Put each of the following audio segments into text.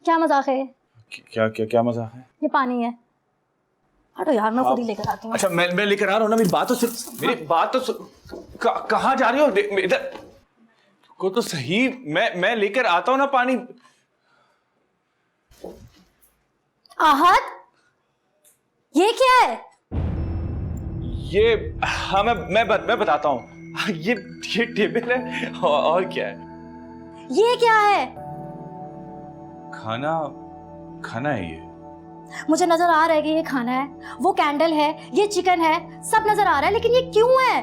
क्या मजाक है? क्या क्या क्या मजाक है? ये पानी है। हटो यार, मैं खुद ही लेकर आती हूँ। अच्छा मैं लेकर आ रहा हूँ ना, मेरी बात तो सुन, मेरी बात तो सुन। कहाँ जा रही हो? इधर को तो सही, मैं लेकर आता हूँ ना पानी। आहत, ये क्या है? ये हाँ मैं बताता हूँ। ये टेबल है और क्या है? ये क्या है? खाना खाना है ये। मुझे नजर आ रहा है कि ये खाना है, वो कैंडल है, ये चिकन है, सब नजर आ रहा है, लेकिन ये क्यों है?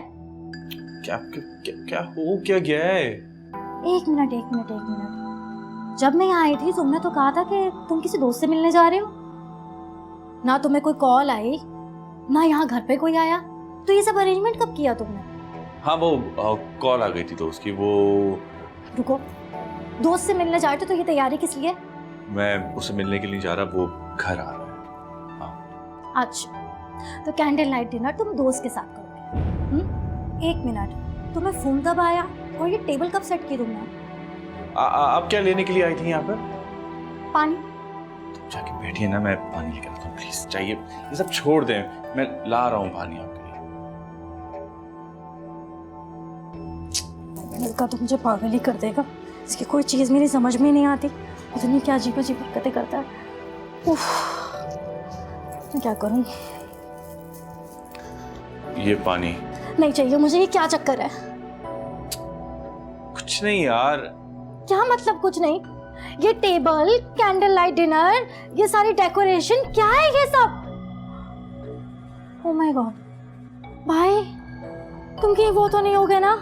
क्या क्या क्या, क्या हो क्या गया है? एक मिनट एक मिनट एक मिनट, जब मैं यहाँ आई थी तुमने तो कहा था कि तुम किसी दोस्त से मिलने जा रहे हो। ना तुम्हें कोई कॉल आई, ना यहाँ घर पे कोई आया, तो ये सब अरेंजमेंट कब किया तुमने? हाँ वो कॉल आ गई थी दोस्त की। वो रुको, दोस्त से मिलने जा रहे थे तो ये तैयारी किस लिए? मैं उससे मिलने के लिए जा रहा, वो घर आ रहा है। हाँ। अच्छा, तो कैंडल नाइट डिनर तुम दोस्त के साथ करोगे? एक मिनट, तुम्हें फोन कब आया और ये टेबल कब सेट की तुमने? आप क्या लेने के लिए आई थी यहाँ पर? पानी। तुम जाके बैठिए ना, मैं पानी लेकर आता हूँ प्लीज। चाहिए ये सब छोड़ दें, मैं ला रहा हूँ पानी आपके लिए। मिलका तो मुझे पागल ही कर देगा, इसकी कोई चीज मेरी समझ में नहीं आती, पता नहीं क्या अजीब अजीब हरकतें करता है। उफ, मैं क्या करूं? ये पानी नहीं चाहिए मुझे, ये क्या चक्कर है? कुछ नहीं यार। क्या मतलब कुछ नहीं? ये टेबल, कैंडल लाइट डिनर, ये सारी डेकोरेशन, क्या है ये सब? ओह माय गॉड, भाई तुम कहीं वो तो नहीं हो गए ना?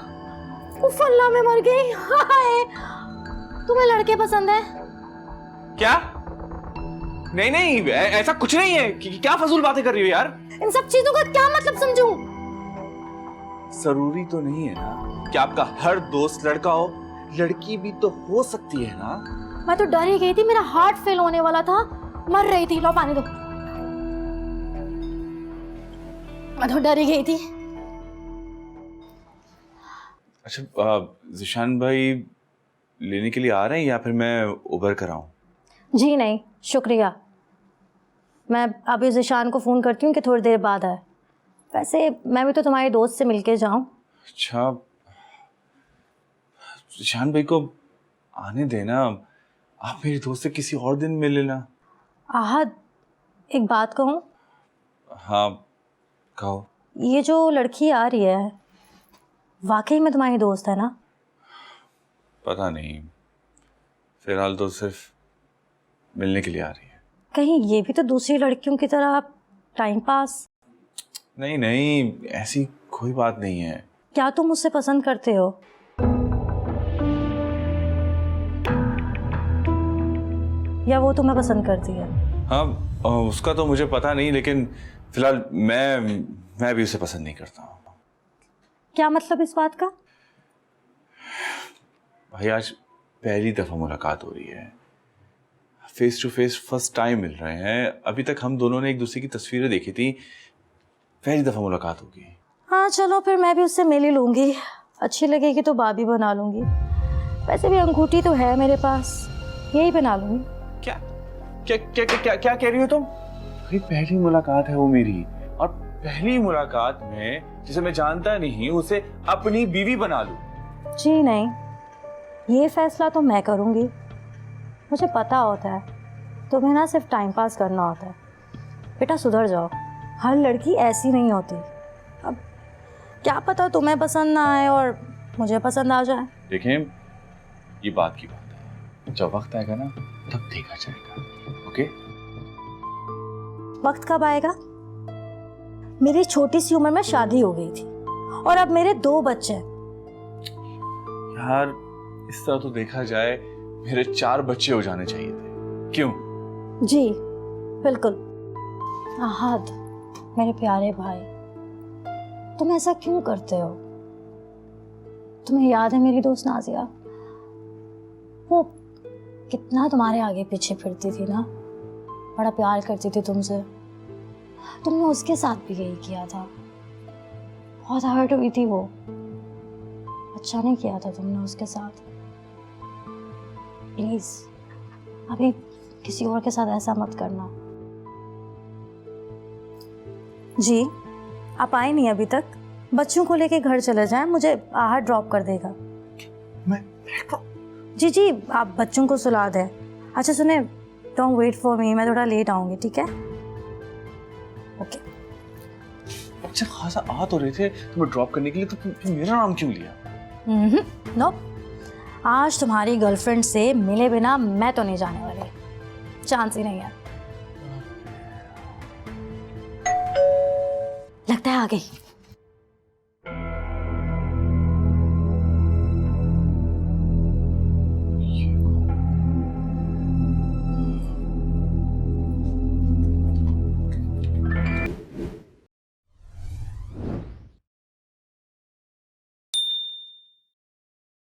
उफ अल्लाह, मैं मर गई। हाय, तुम्हें लड़के पसंद है? क्या? नहीं नहीं ऐसा कुछ नहीं है। क्या फजूल बातें कर रही हो यार? इन सब चीजों का क्या मतलब समझूं? जरूरी तो नहीं है ना कि आपका हर दोस्त लड़का हो, लड़की भी तो हो सकती है ना। मैं तो डर ही गई थी, मेरा हार्ट फेल होने वाला था, मर रही थी। लो पानी दो। मैं तो डर ही गई थी। अच्छा ज़िशान भाई लेने के लिए आ रहे हैं या फिर मैं उबर कराऊं? जी नहीं शुक्रिया, मैं अभी ज़िशान को फ़ोन करती हूँ कि थोड़ी देर बाद आए। वैसे मैं भी तो तुम्हारे दोस्त से मिलके जाऊँ। अच्छा ज़िशान भाई को आने देना, आप मेरे दोस्त से किसी और दिन मिल लेना। आहद, एक बात कहूँ? हाँ कहो। ये जो लड़की आ रही है वाकई में तुम्हारी दोस्त है ना? पता नहीं, फिलहाल तो सिर्फ मिलने के लिए आ रही है। कहीं ये भी तो दूसरी लड़कियों की तरह टाइम पास? नहीं नहीं ऐसी कोई बात नहीं है। क्या तुम मुझसे पसंद करते हो? या वो तुम्हें पसंद करती है? हाँ उसका तो मुझे पता नहीं, लेकिन फिलहाल मैं भी उसे पसंद नहीं करता हूँ। क्या मतलब इस बात का? भाई आज पहली दफा मुलाकात हो रही है, face to face first time मिल रहे हैं। अभी तक हम दोनों ने एक दूसरे की तस्वीरें देखी थी, पहली दफा मुलाकात होगी। हाँ चलो फिर मैं भी उससे मिल ही लूंगी, अच्छी लगेगी तो भाभी बना लूंगी। वैसे भी अंगूठी तो है मेरे पास, यही बना लूंगी। क्या क्या क्या क्या क्या कह रही हो तुम? भाई पहली मुलाकात है वो मेरी, और पहली मुलाकात में जिसे मैं जानता नहीं उसे अपनी बीवी बना लूं? जी नहीं, ये फैसला तो मैं करूंगी। मुझे पता होता है तुम्हें ना सिर्फ टाइम पास करना होता है। बेटा सुधर जाओ, हर लड़की ऐसी नहीं होती। अब क्या पता तुम्हें पसंद ना आए और मुझे पसंद आ जाए। देखें ये बात की बात है, जब वक्त आएगा ना तब देखा जाएगा। ओके? वक्त कब आएगा? मेरी छोटी सी उम्र में शादी हो गई थी और अब मेरे 2 बच्चे हैं। यार इस तरह तो देखा जाए मेरे 4 बच्चे हो जाने चाहिए थे। क्यों? जी बिल्कुल। आहद मेरे प्यारे भाई, तुम ऐसा क्यों करते हो? तुम्हें याद है मेरी दोस्त नाजिया, वो कितना तुम्हारे आगे पीछे फिरती थी ना, बड़ा प्यार करती थी तुमसे। तुमने उसके साथ भी यही किया था, बहुत हर्ट हुई थी वो। अच्छा नहीं किया था तुमने उसके साथ। प्लीज अभी किसी और के साथ ऐसा मत करना। जी, आप आए नहीं अभी तक? बच्चों को लेके घर चले जाएं, मुझे आहट ड्रॉप कर देगा। मैं जी जी, आप बच्चों को सुला दें। अच्छा सुने, डोंट वेट फॉर मी, मैं थोड़ा लेट आऊँगी, ठीक है? ओके। अच्छा खासा आ तो रहे थे तुम्हें ड्रॉप करने के लिए, तो फिर मेरा नाम क्यों लिया? नो, आज तुम्हारी गर्लफ्रेंड से मिले बिना मैं तो नहीं जाने वाली, चांस ही नहीं है। लगता है आ गई।